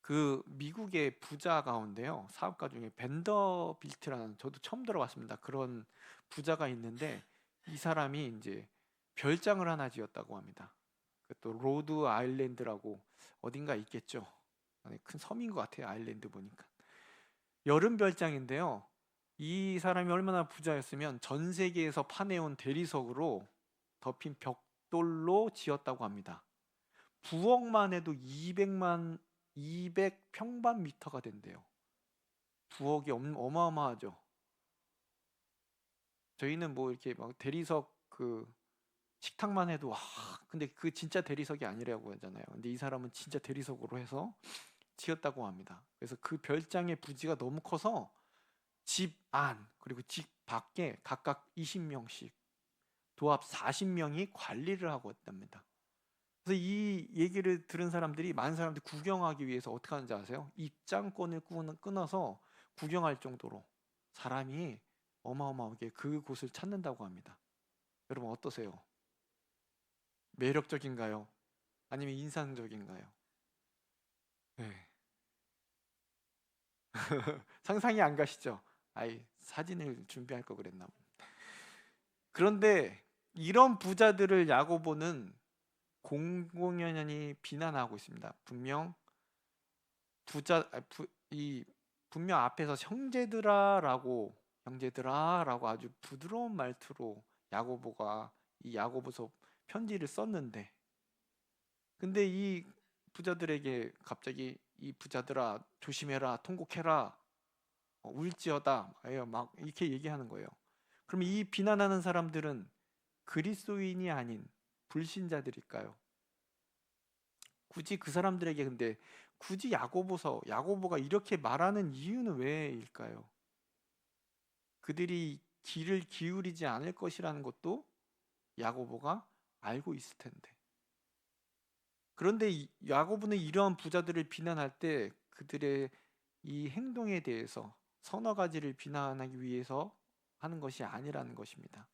그 미국의 부자 가운데요. 사업가 중에 벤더빌트라는 저도 처음 들어봤습니다. 그런 부자가 있는데 이 사람이 이제 별장을 하나 지었다고 합니다. 또 로드 아일랜드라고 어딘가 있겠죠. 아니, 큰 섬인 것 같아요. 아일랜드 보니까. 여름 별장인데요. 이 사람이 얼마나 부자였으면 전 세계에서 파내온 대리석으로 덮인 벽돌로 지었다고 합니다. 부엌만 해도 200 평방미터가 된대요. 부엌이 어마어마하죠. 저희는 뭐 이렇게 막 대리석 그 식탁만 해도 와, 근데 그 진짜 대리석이 아니라고 하잖아요. 근데 이 사람은 진짜 대리석으로 해서 지었다고 합니다. 그래서 그 별장의 부지가 너무 커서 집 안 그리고 집 밖에 각각 20명씩 도합 40명이 관리를 하고 있답니다. 그래서 이 얘기를 들은 사람들이 많은 사람들이 구경하기 위해서 어떻게 하는지 아세요? 입장권을 끊어서 구경할 정도로 사람이 어마어마하게 그곳을 찾는다고 합니다. 여러분 어떠세요? 매력적인가요? 아니면 인상적인가요? 네. 상상이 안 가시죠? 아이, 사진을 준비할 거 그랬나? 그런데 이런 부자들을 야고보는 공공연히 비난하고 있습니다. 이 분명 앞에서 형제들아라고 아주 부드러운 말투로 야고보가 이 야고보서 편지를 썼는데, 근데 이 부자들에게 갑자기 이 부자들아 조심해라 통곡해라 울지어다 막 이렇게 얘기하는 거예요. 그럼 이 비난하는 사람들은 그리스도인이 아닌 불신자들일까요? 굳이 그 사람들에게 근데 굳이 야고보가 이렇게 말하는 이유는 왜일까요? 그들이 귀를 기울이지 않을 것이라는 것도 야고보가 알고 있을 텐데. 그런데 야고보는 이러한 부자들을 비난할 때 그들의 이 행동에 대해서 서너 가지를 비난하기 위해서 하는 것이 아니라는 것입니다.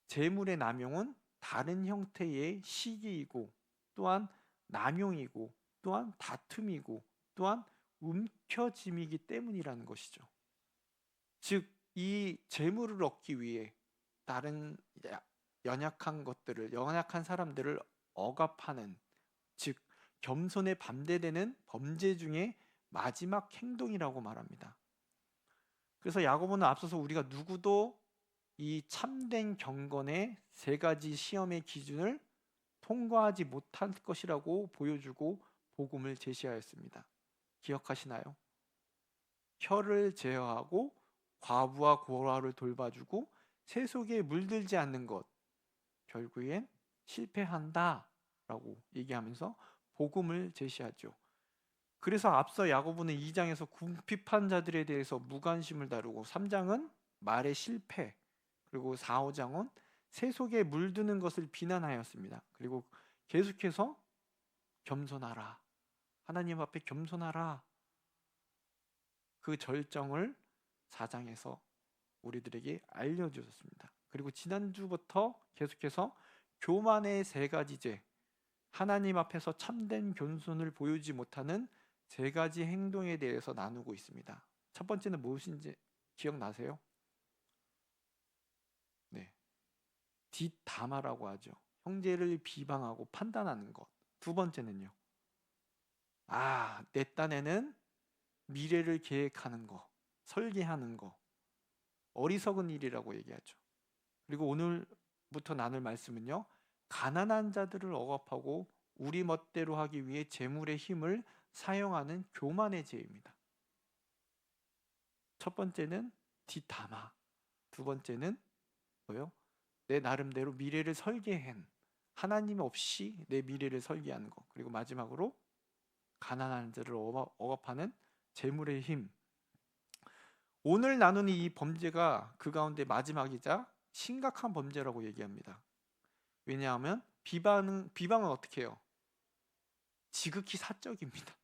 재물의 남용은 다른 형태의 시기이고 또한 남용이고 또한 다툼이고 또한 움켜짐이기 때문이라는 것이죠. 즉, 이 재물을 얻기 위해 다른 연약한 사람들을 억압하는, 즉 겸손에 반대되는 범죄 중에 마지막 행동이라고 말합니다. 그래서 야고보는 앞서서 우리가 누구도 이 참된 경건의 세 가지 시험의 기준을 통과하지 못할 것이라고 보여주고 복음을 제시하였습니다. 기억하시나요? 혀를 제어하고 과부와 고아를 돌봐주고 세속에 물들지 않는 것, 결국엔 실패한다라고 얘기하면서 복음을 제시하죠. 그래서 앞서 야고보는 2장에서 궁핍한 자들에 대해서 무관심을 다루고 3장은 말의 실패, 그리고 4, 5장은 세속에 물드는 것을 비난하였습니다. 그리고 계속해서 겸손하라. 하나님 앞에 겸손하라. 그 절정을 4장에서 우리들에게 알려주셨습니다. 그리고 지난주부터 계속해서 교만의 세 가지 죄, 하나님 앞에서 참된 겸손을 보이지 못하는 세 가지 행동에 대해서 나누고 있습니다. 첫 번째는 무엇인지 기억나세요? 네, 뒷담화라고 하죠. 형제를 비방하고 판단하는 것. 두 번째는요. 내 딴에는 미래를 계획하는 거, 설계하는 거, 어리석은 일이라고 얘기하죠. 그리고 오늘부터 나눌 말씀은요. 가난한 자들을 억압하고 우리 멋대로 하기 위해 재물의 힘을 사용하는 교만의 죄입니다. 첫 번째는 뒷담화, 두 번째는 뭐요? 내 나름대로 미래를 설계한, 하나님 없이 내 미래를 설계하는 것. 그리고 마지막으로 가난한 자를 억압하는 재물의 힘. 오늘 나누는 이 범죄가 그 가운데 마지막이자 심각한 범죄라고 얘기합니다. 왜냐하면 비방은 어떻게 해요? 지극히 사적입니다.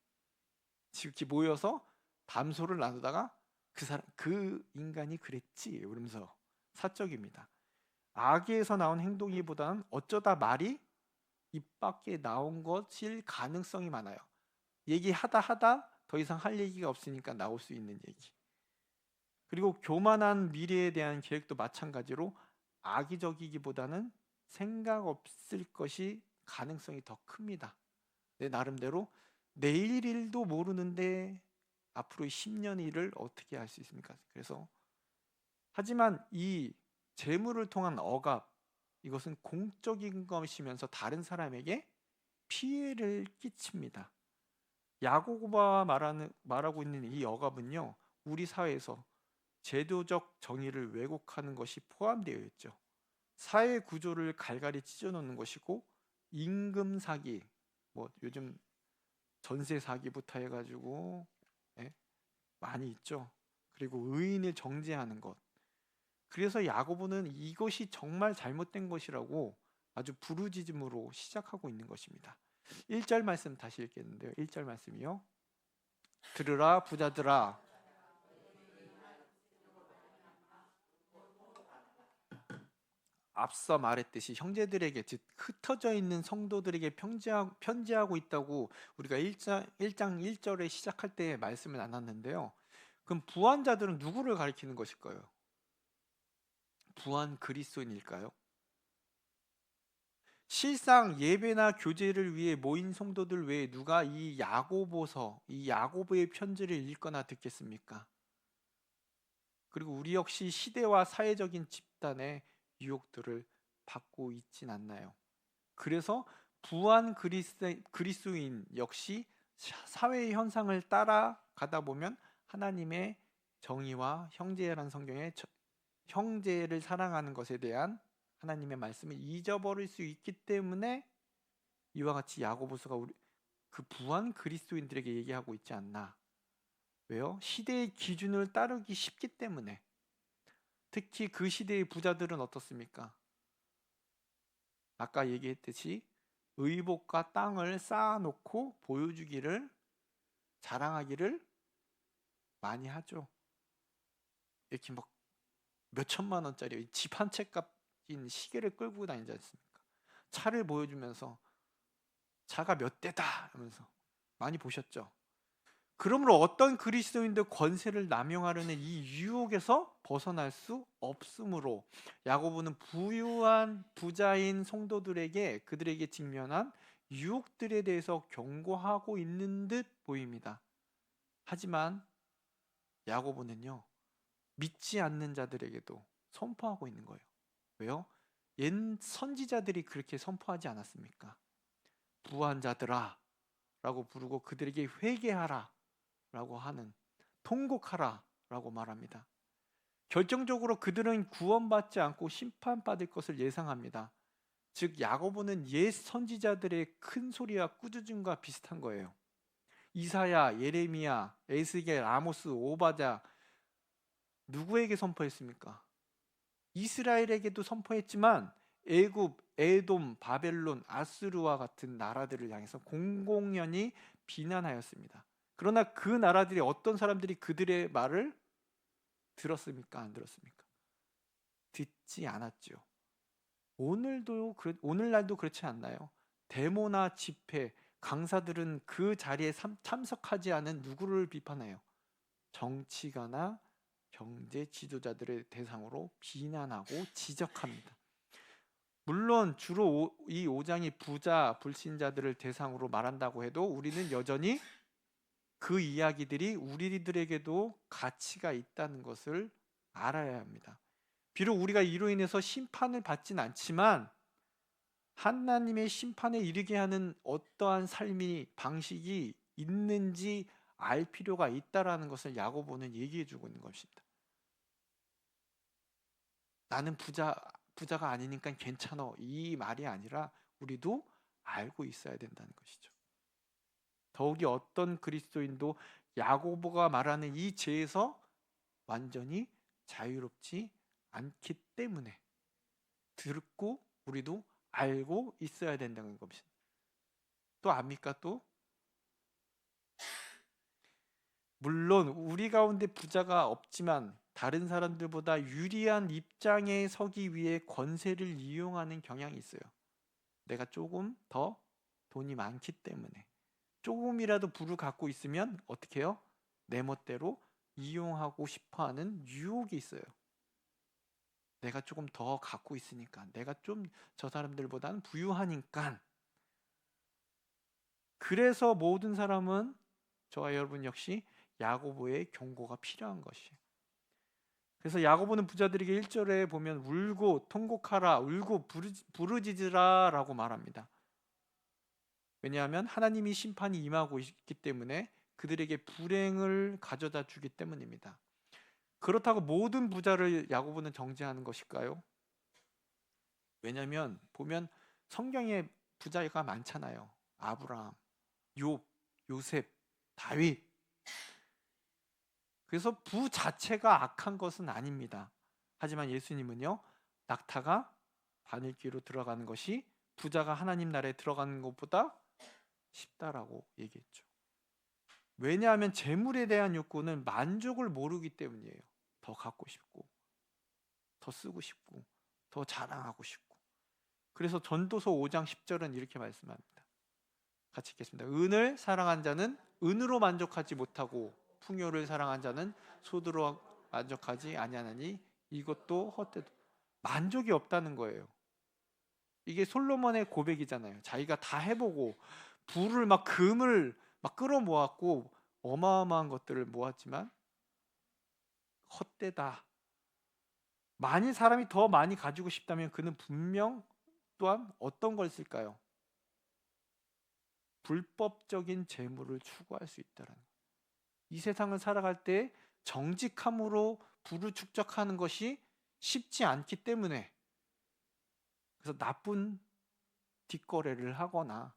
지극히 모여서 담소를 나누다가 그 인간이 그랬지 이러면서 사적입니다. 악에서 나온 행동이보다는 어쩌다 말이 입 밖에 나온 것일 가능성이 많아요. 얘기하다 하다 더 이상 할 얘기가 없으니까 나올 수 있는 얘기. 그리고 교만한 미래에 대한 계획도 마찬가지로 악의적이기보다는 생각 없을 것이 가능성이 더 큽니다. 내 나름대로 내일 일도 모르는데 앞으로 10년 일을 어떻게 할 수 있습니까? 그래서 하지만 이 재물을 통한 억압, 이것은 공적인 것이면서 다른 사람에게 피해를 끼칩니다. 야고보가 말하고 있는 이 억압은요, 우리 사회에서 제도적 정의를 왜곡하는 것이 포함되어 있죠. 사회 구조를 갈갈이 찢어놓는 것이고, 임금 사기, 뭐 요즘 전세 사기부터 해가지고 많이 있죠. 그리고 의인을 정죄하는 것. 그래서 야고보는 이것이 정말 잘못된 것이라고 아주 부르짖음으로 시작하고 있는 것입니다. 1절 말씀 다시 읽겠는데요. 1절 말씀이요. 들으라 부자들아. 앞서 말했듯이 형제들에게, 즉 흩어져 있는 성도들에게 편지하고 있다고 우리가 1장 1절에 시작할 때 말씀을 나눴는데요. 그럼 부한 자들은 누구를 가리키는 것일까요? 부한 그리스도인일까요? 실상 예배나 교제를 위해 모인 성도들 외에 누가 이 야고보서, 이 야고보의 편지를 읽거나 듣겠습니까? 그리고 우리 역시 시대와 사회적인 집단의 유혹들을 받고 있진 않나요? 그래서 부한 그리스도인 역시 사회의 현상을 따라가다 보면 하나님의 정의와 형제라는 성경에 형제를 사랑하는 것에 대한 하나님의 말씀을 잊어버릴 수 있기 때문에 이와 같이 야고보서가 그 부한 그리스도인들에게 얘기하고 있지 않나. 왜요? 시대의 기준을 따르기 쉽기 때문에. 특히 그 시대의 부자들은 어떻습니까? 아까 얘기했듯이 의복과 땅을 쌓아놓고 보여주기를, 자랑하기를 많이 하죠. 이렇게 막 몇천만 원짜리 집 한 채 값인 시계를 끌고 다니지 않습니까? 차를 보여주면서 차가 몇 대다 하면서 많이 보셨죠? 그러므로 어떤 그리스도인도 권세를 남용하려는 이 유혹에서 벗어날 수 없으므로 야고보는 부유한 부자인 성도들에게, 그들에게 직면한 유혹들에 대해서 경고하고 있는 듯 보입니다. 하지만 야고보는요, 믿지 않는 자들에게도 선포하고 있는 거예요. 왜요? 옛 선지자들이 그렇게 선포하지 않았습니까? 부한 자들아 라고 부르고 그들에게 회개하라 라고 하는, 통곡하라 라고 말합니다. 결정적으로 그들은 구원받지 않고 심판받을 것을 예상합니다. 즉 야고보는 옛 선지자들의 큰 소리와 꾸짖음과 비슷한 거예요. 이사야, 예레미야, 에스겔, 아모스, 오바자, 누구에게 선포했습니까? 이스라엘에게도 선포했지만 애굽, 에돔, 바벨론, 아수르와 같은 나라들을 향해서 공공연히 비난하였습니다. 그러나 그 나라들이, 어떤 사람들이 그들의 말을 들었습니까? 안 들었습니까? 듣지 않았죠. 오늘날도 그렇지 않나요? 데모나 집회, 강사들은 그 자리에 참석하지 않은 누구를 비판해요? 정치가나 경제 지도자들의 대상으로 비난하고 지적합니다. 물론 주로 이 5장이 부자, 불신자들을 대상으로 말한다고 해도 우리는 여전히 그 이야기들이 우리들에게도 가치가 있다는 것을 알아야 합니다. 비록 우리가 이로 인해서 심판을 받진 않지만 하나님의 심판에 이르게 하는 어떠한 삶이, 방식이 있는지 알 필요가 있다라는 것을 야고보는 얘기해 주고 있는 것입니다. 나는 부자가 아니니까 괜찮아, 이 말이 아니라 우리도 알고 있어야 된다는 것이죠. 더욱이 어떤 그리스도인도 야고보가 말하는 이 죄에서 완전히 자유롭지 않기 때문에 듣고 우리도 알고 있어야 된다는 것입니다. 또 압니까? 또 물론 우리 가운데 부자가 없지만 다른 사람들보다 유리한 입장에 서기 위해 권세를 이용하는 경향이 있어요. 내가 조금 더 돈이 많기 때문에, 조금이라도 부를 갖고 있으면 어떻게 해요? 내 멋대로 이용하고 싶어하는 유혹이 있어요. 내가 조금 더 갖고 있으니까, 내가 좀 저 사람들보다는 부유하니까. 그래서 모든 사람은, 저와 여러분 역시 야고보의 경고가 필요한 것이에요. 그래서 야고보는 부자들에게 1절에 보면 울고 통곡하라, 울고 부르짖으라 라고 말합니다. 왜냐하면 하나님이 심판이 임하고 있기 때문에 그들에게 불행을 가져다 주기 때문입니다. 그렇다고 모든 부자를 야고보는 정죄하는 것일까요? 왜냐하면 보면 성경에 부자가 많잖아요. 아브라함, 욥, 요셉, 다윗. 그래서 부 자체가 악한 것은 아닙니다. 하지만 예수님은요, 낙타가 바늘귀로 들어가는 것이 부자가 하나님 나라에 들어가는 것보다 쉽다라고 얘기했죠. 왜냐하면 재물에 대한 욕구는 만족을 모르기 때문이에요. 더 갖고 싶고, 더 쓰고 싶고, 더 자랑하고 싶고. 그래서 전도서 5장 10절은 이렇게 말씀합니다. 같이 읽겠습니다. 은을 사랑한 자는 은으로 만족하지 못하고 풍요를 사랑한 자는 소득으로 만족하지 아니하나니 이것도 헛되도. 만족이 없다는 거예요. 이게 솔로몬의 고백이잖아요. 자기가 다 해보고 부를 막 금을 막 끌어모았고 어마어마한 것들을 모았지만 헛되다. 만일 사람이 더 많이 가지고 싶다면 그는 분명 또한 어떤 걸 쓸까요? 불법적인 재물을 추구할 수 있다는 거예요. 이 세상을 살아갈 때 정직함으로 부를 축적하는 것이 쉽지 않기 때문에, 그래서 나쁜 뒷거래를 하거나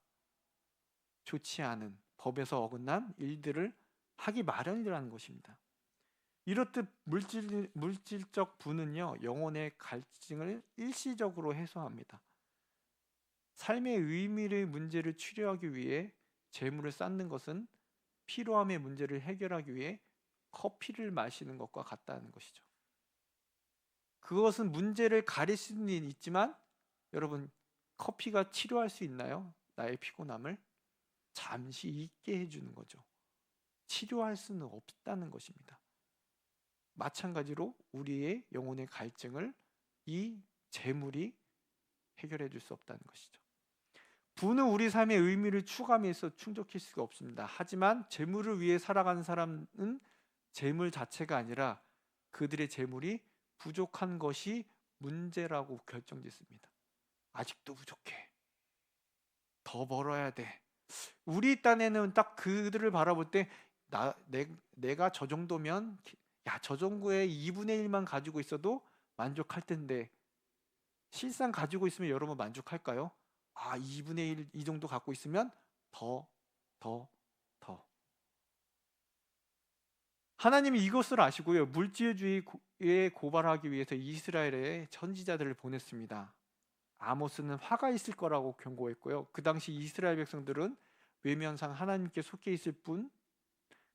좋지 않은 법에서 어긋난 일들을 하기 마련이라는 것입니다. 이렇듯 물질적 부는요, 영혼의 갈증을 일시적으로 해소합니다. 삶의 의미의 문제를 치료하기 위해 재물을 쌓는 것은 피로함의 문제를 해결하기 위해 커피를 마시는 것과 같다는 것이죠. 그것은 문제를 가릴 수는 있지만, 여러분, 커피가 치료할 수 있나요? 나의 피곤함을 잠시 잊게 해주는 거죠. 치료할 수는 없다는 것입니다. 마찬가지로 우리의 영혼의 갈증을 이 재물이 해결해 줄 수 없다는 것이죠. 부는 우리 삶의 의미를 추구하면서 충족할 수가 없습니다. 하지만 재물을 위해 살아가는 사람은 재물 자체가 아니라 그들의 재물이 부족한 것이 문제라고 결정짓습니다. 아직도 부족해. 더 벌어야 돼. 우리 딴에는 딱 그들을 바라볼 때 내가 저 정도면, 야, 저 정도의 2분의 1만 가지고 있어도 만족할 텐데, 실상 가지고 있으면 여러분 만족할까요? 2분의 1 이 정도 갖고 있으면 더. 하나님이 이것을 아시고요, 물질주의에 고발하기 위해서 이스라엘에 선지자들을 보냈습니다. 아모스는 화가 있을 거라고 경고했고요. 그 당시 이스라엘 백성들은 외면상 하나님께 속해 있을 뿐,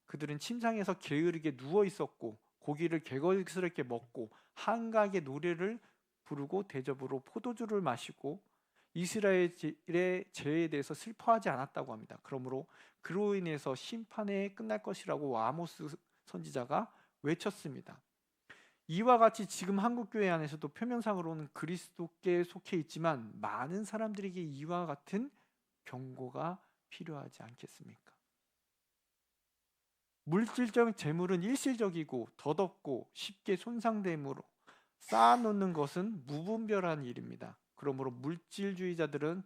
그들은 침상에서 게으르게 누워 있었고 고기를 개걸스럽게 먹고 한가하게 노래를 부르고 대접으로 포도주를 마시고 이스라엘의 죄에 대해서 슬퍼하지 않았다고 합니다. 그러므로 그로 인해서 심판에 끝날 것이라고 아모스 선지자가 외쳤습니다. 이와 같이 지금 한국교회 안에서도 표면상으로는 그리스도께 속해 있지만 많은 사람들에게 이와 같은 경고가 필요하지 않겠습니까? 물질적 재물은 일시적이고 덧없고 쉽게 손상됨으로 쌓아놓는 것은 무분별한 일입니다. 그러므로 물질주의자들은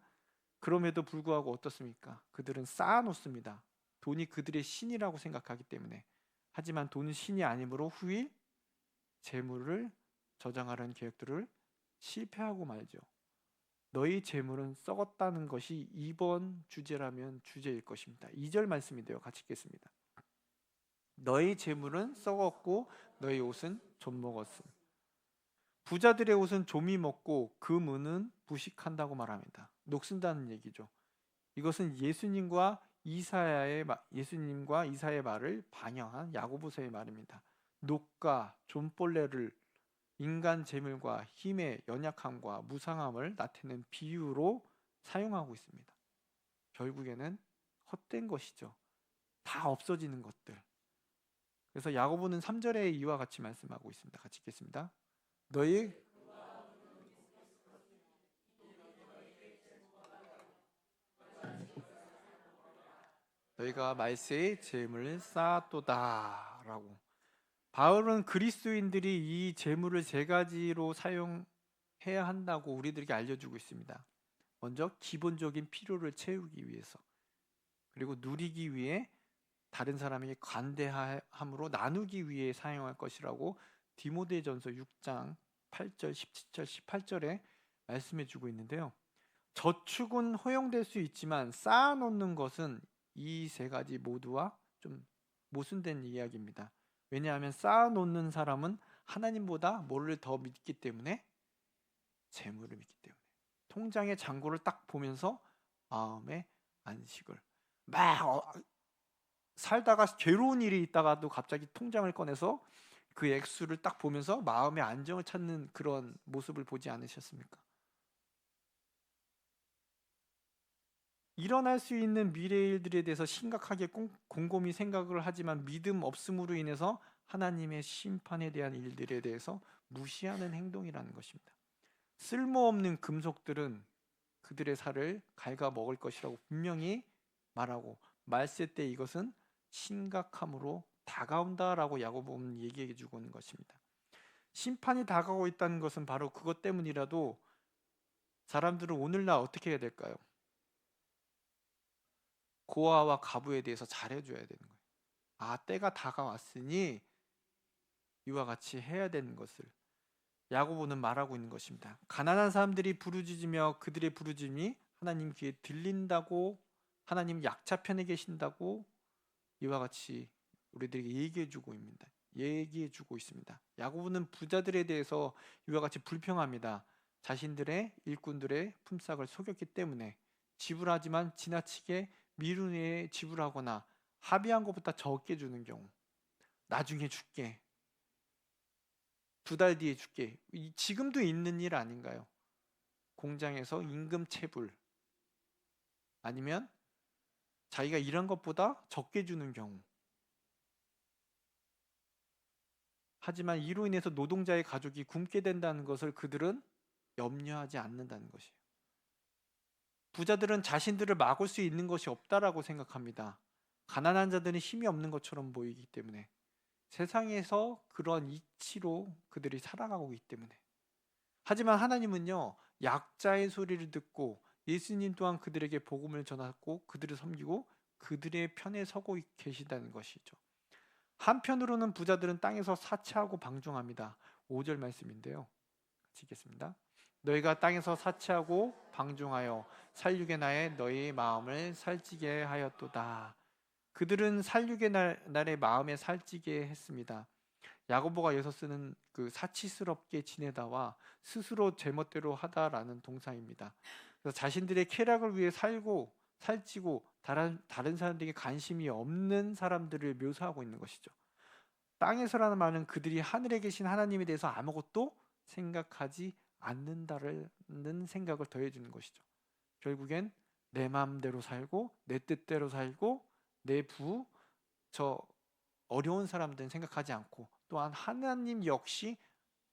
그럼에도 불구하고 어떻습니까? 그들은 쌓아놓습니다. 돈이 그들의 신이라고 생각하기 때문에. 하지만 돈은 신이 아니므로 후일 재물을 저장하려는 계획들을 실패하고 말죠. 너희 재물은 썩었다는 것이 이번 주제라면 주제일 것입니다. 2절 말씀인데요. 같이 읽겠습니다. 너희 재물은 썩었고 너희 옷은 좀 먹었음. 부자들의 옷은 좀이 먹고 그 문은 부식한다고 말합니다. 녹슨다는 얘기죠. 이것은 예수님과 이사야의 말을 반영한 야고보서의 말입니다. 녹과 존벌레를 인간 재물과 힘의 연약함과 무상함을 나타내는 비유로 사용하고 있습니다. 결국에는 헛된 것이죠. 다 없어지는 것들. 그래서 야고보는 3절에 이와 같이 말씀하고 있습니다. 같이 읽겠습니다. 너희가 말세에 재물을 쌓았도다라고. 바울은 그리스도인들이 이 재물을 세 가지로 사용해야 한다고 우리들에게 알려주고 있습니다. 먼저 기본적인 필요를 채우기 위해서, 그리고 누리기 위해, 다른 사람에게 관대함으로 나누기 위해 사용할 것이라고 디모데전서 6장 8절, 17절, 18절에 말씀해 주고 있는데요. 저축은 허용될 수 있지만 쌓아놓는 것은 이 세 가지 모두와 좀 모순된 이야기입니다. 왜냐하면 쌓아놓는 사람은 하나님보다 뭐를 더 믿기 때문에? 재물을 믿기 때문에. 통장의 잔고를 딱 보면서 마음의 안식을 막 살다가 괴로운 일이 있다가도 갑자기 통장을 꺼내서 그 액수를 딱 보면서 마음의 안정을 찾는 그런 모습을 보지 않으셨습니까? 일어날 수 있는 미래의 일들에 대해서 심각하게 곰곰이 생각을 하지만 믿음 없음으로 인해서 하나님의 심판에 대한 일들에 대해서 무시하는 행동이라는 것입니다. 쓸모없는 금속들은 그들의 살을 갉아먹을 것이라고 분명히 말하고, 말세 때 이것은 심각함으로 다가온다라고 야고보는 얘기해 주고 있는 것입니다. 심판이 다가오고 있다는 것은 바로 그것 때문이라도 사람들은 오늘날 어떻게 해야 될까요? 고아와 가부에 대해서 잘해줘야 되는 거예요. 아, 때가 다가왔으니 이와 같이 해야 되는 것을 야고보는 말하고 있는 것입니다. 가난한 사람들이 부르짖으며 그들의 부르짖음이 하나님 귀에 들린다고, 하나님 약자 편에 계신다고 이와 같이 우리들에게 얘기해 주고 있습니다. 야고보는 부자들에 대해서 이와 같이 불평합니다. 자신들의 일꾼들의 품삯을 속였기 때문에 지불하지만 지나치게 미룬 후에 지불하거나 합의한 것보다 적게 주는 경우, 나중에 줄게, 2달 뒤에 줄게, 지금도 있는 일 아닌가요? 공장에서 임금 체불, 아니면 자기가 일한 것보다 적게 주는 경우. 하지만 이로 인해서 노동자의 가족이 굶게 된다는 것을 그들은 염려하지 않는다는 것이에요. 부자들은 자신들을 막을 수 있는 것이 없다라고 생각합니다. 가난한 자들은 힘이 없는 것처럼 보이기 때문에, 세상에서 그런 이치로 그들이 살아가고 있기 때문에. 하지만 하나님은요, 약자의 소리를 듣고 예수님 또한 그들에게 복음을 전하고 그들을 섬기고 그들의 편에 서고 계시다는 것이죠. 한편으로는 부자들은 땅에서 사채하고 방종합니다. 5절 말씀인데요. 같이 읽겠습니다. 너희가 땅에서 사채하고 방종하여 살육의 날에 너희 마음을 살찌게 하였도다. 그들은 살육의 날에 마음에 살찌게 했습니다. 야고보가 여기서 쓰는 그 사치스럽게 지내다와 스스로 제멋대로 하다라는 동사입니다. 그래서 자신들의 쾌락을 위해 살고 살찌고 다른 사람들에게 관심이 없는 사람들을 묘사하고 있는 것이죠. 땅에서라는 말은 그들이 하늘에 계신 하나님에 대해서 아무것도 생각하지 않는다는 생각을 더해주는 것이죠. 결국엔 내 마음대로 살고 내 뜻대로 살고 저 어려운 사람들은 생각하지 않고, 또한 하나님 역시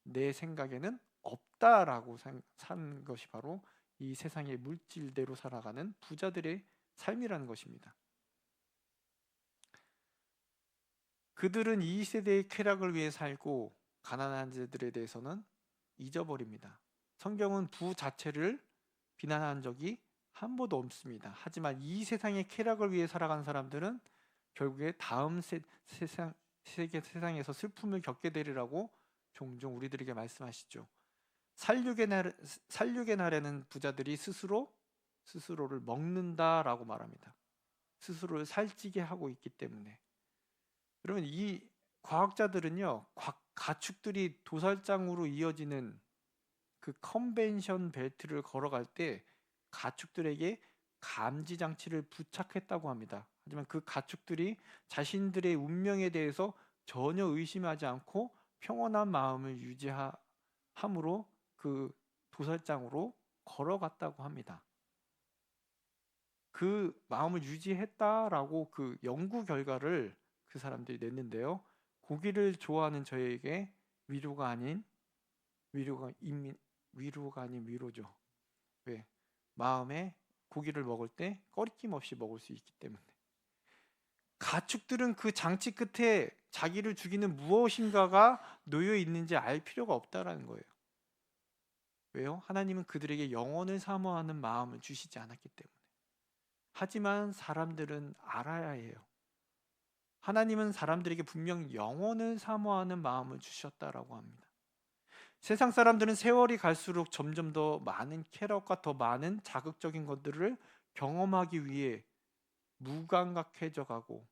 내 생각에는 없다라고 사는 것이 바로 이 세상의 물질대로 살아가는 부자들의 삶이라는 것입니다. 그들은 이 세대의 쾌락을 위해 살고 가난한 자들에 대해서는 잊어버립니다. 성경은 부 자체를 비난한 적이 한 번도 없습니다. 하지만 이 세상의 쾌락을 위해 살아가는 사람들은 결국에 다음 세상에서 슬픔을 겪게 되리라고 종종 우리들에게 말씀하시죠. 살육의 날에는 부자들이 스스로를 먹는다라고 말합니다. 스스로를 살찌게 하고 있기 때문에. 그러면 이 과학자들은요, 가축들이 도살장으로 이어지는 그 컨벤션 벨트를 걸어갈 때 가축들에게 감지 장치를 부착했다고 합니다. 하지만 그 가축들이 자신들의 운명에 대해서 전혀 의심하지 않고 평온한 마음을 유지함으로 그 도살장으로 걸어갔다고 합니다. 그 마음을 유지했다라고 그 연구 결과를 그 사람들이 냈는데요. 고기를 좋아하는 저에게 위로가 아닌 위로죠. 왜? 마음에 고기를 먹을 때 꺼리낌 없이 먹을 수 있기 때문에. 가축들은 그 장치 끝에 자기를 죽이는 무엇인가가 놓여 있는지 알 필요가 없다라는 거예요. 왜요? 하나님은 그들에게 영혼을 사모하는 마음을 주시지 않았기 때문에. 하지만 사람들은 알아야 해요. 하나님은 사람들에게 분명 영혼을 사모하는 마음을 주셨다라고 합니다. 세상 사람들은 세월이 갈수록 점점 더 많은 쾌락과 더 많은 자극적인 것들을 경험하기 위해 무감각해져 가고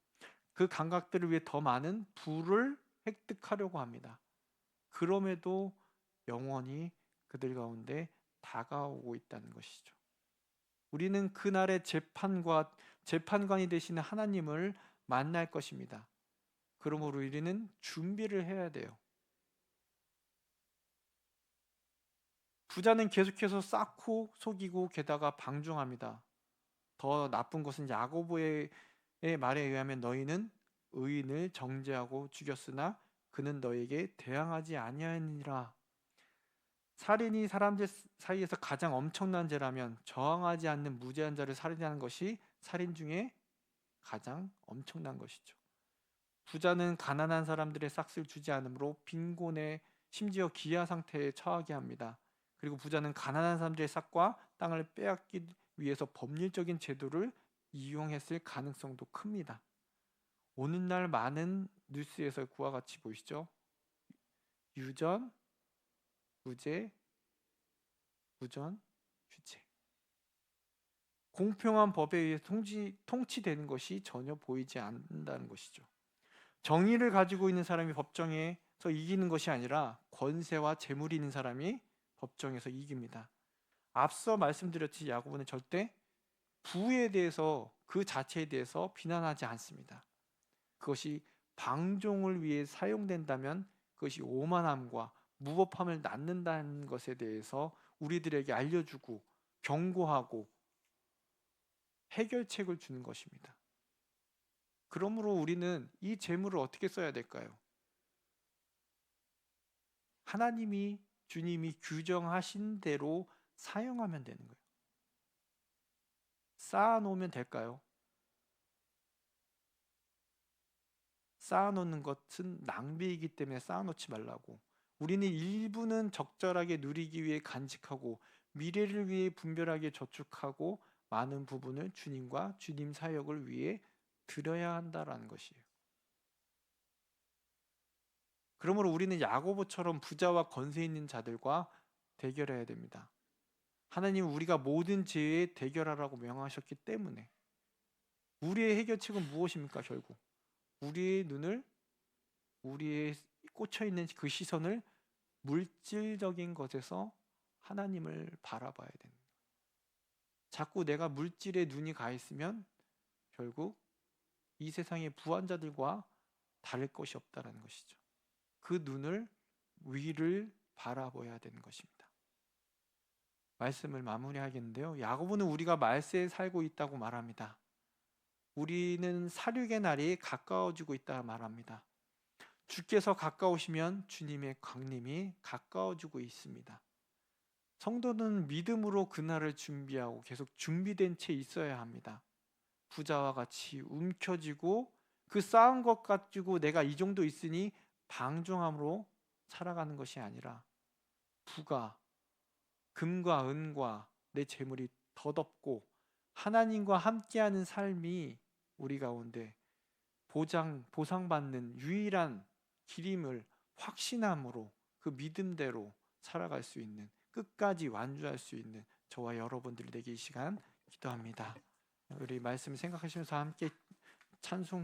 그 감각들을 위해 더 많은 부를 획득하려고 합니다. 그럼에도 영원히 그들 가운데 다가오고 있다는 것이죠. 우리는 그날의 재판관이 되시는 하나님을 만날 것입니다. 그러므로 우리는 준비를 해야 돼요. 부자는 계속해서 쌓고 속이고 게다가 방종합니다. 더 나쁜 것은 야고보의 말에 의하면 너희는 의인을 정죄하고 죽였으나 그는 너에게 대항하지 아니하니라. 살인이 사람들 사이에서 가장 엄청난 죄라면 저항하지 않는 무죄한 자를 살인하는 것이 살인 중에 가장 엄청난 것이죠. 부자는 가난한 사람들의 싹을 주지 않으므로 빈곤에 심지어 기아 상태에 처하게 합니다. 그리고 부자는 가난한 사람들의 싹과 땅을 빼앗기 위해서 법률적인 제도를 이용했을 가능성도 큽니다. 오늘날 많은 뉴스에서 그와 같이 보이시죠? 유전, 무죄, 무전, 유죄. 공평한 법에 의해 통치되는 것이 전혀 보이지 않는다는 것이죠. 정의를 가지고 있는 사람이 법정에서 이기는 것이 아니라 권세와 재물이 있는 사람이 법정에서 이깁니다. 앞서 말씀드렸듯이 야고보는 절대 부에 대해서 그 자체에 대해서 비난하지 않습니다. 그것이 방종을 위해 사용된다면 그것이 오만함과 무법함을 낳는다는 것에 대해서 우리들에게 알려주고 경고하고 해결책을 주는 것입니다. 그러므로 우리는 이 재물을 어떻게 써야 될까요? 하나님이 주님이 규정하신 대로 사용하면 되는 거예요. 쌓아놓으면 될까요? 쌓아놓는 것은 낭비이기 때문에 쌓아놓지 말라고. 우리는 일부는 적절하게 누리기 위해 간직하고 미래를 위해 분별하게 저축하고 많은 부분을 주님과 주님 사역을 위해 드려야 한다라는 것이에요. 그러므로 우리는 야고보처럼 부자와 권세 있는 자들과 대결해야 됩니다. 하나님은 우리가 모든 죄에 대결하라고 명하셨기 때문에 우리의 해결책은 무엇입니까? 결국 우리의 눈을 우리의 꽂혀 있는 그 시선을 물질적인 것에서 하나님을 바라봐야 됩니다. 자꾸 내가 물질에 눈이 가 있으면 결국 이 세상의 부한자들과 다를 것이 없다는 것이죠. 그 눈을 위를 바라봐야 되는 것입니다. 말씀을 마무리하겠는데요. 야고보는 우리가 말세에 살고 있다고 말합니다. 우리는 살육의 날이 가까워지고 있다 말합니다. 주께서 가까우시면 주님의 강림이 가까워지고 있습니다. 성도는 믿음으로 그날을 준비하고 계속 준비된 채 있어야 합니다. 부자와 같이 움켜쥐고 그 쌓은 것 가지고 내가 이 정도 있으니 방종함으로 살아가는 것이 아니라 부가 금과 은과 내 재물이 덧없고 하나님과 함께하는 삶이 우리 가운데 보상받는 유일한 길임을 확신함으로 그 믿음대로 살아갈 수 있는 끝까지 완주할 수 있는 저와 여러분들이 되기 이 시간 기도합니다. 우리 말씀 생각하시면서 함께 찬송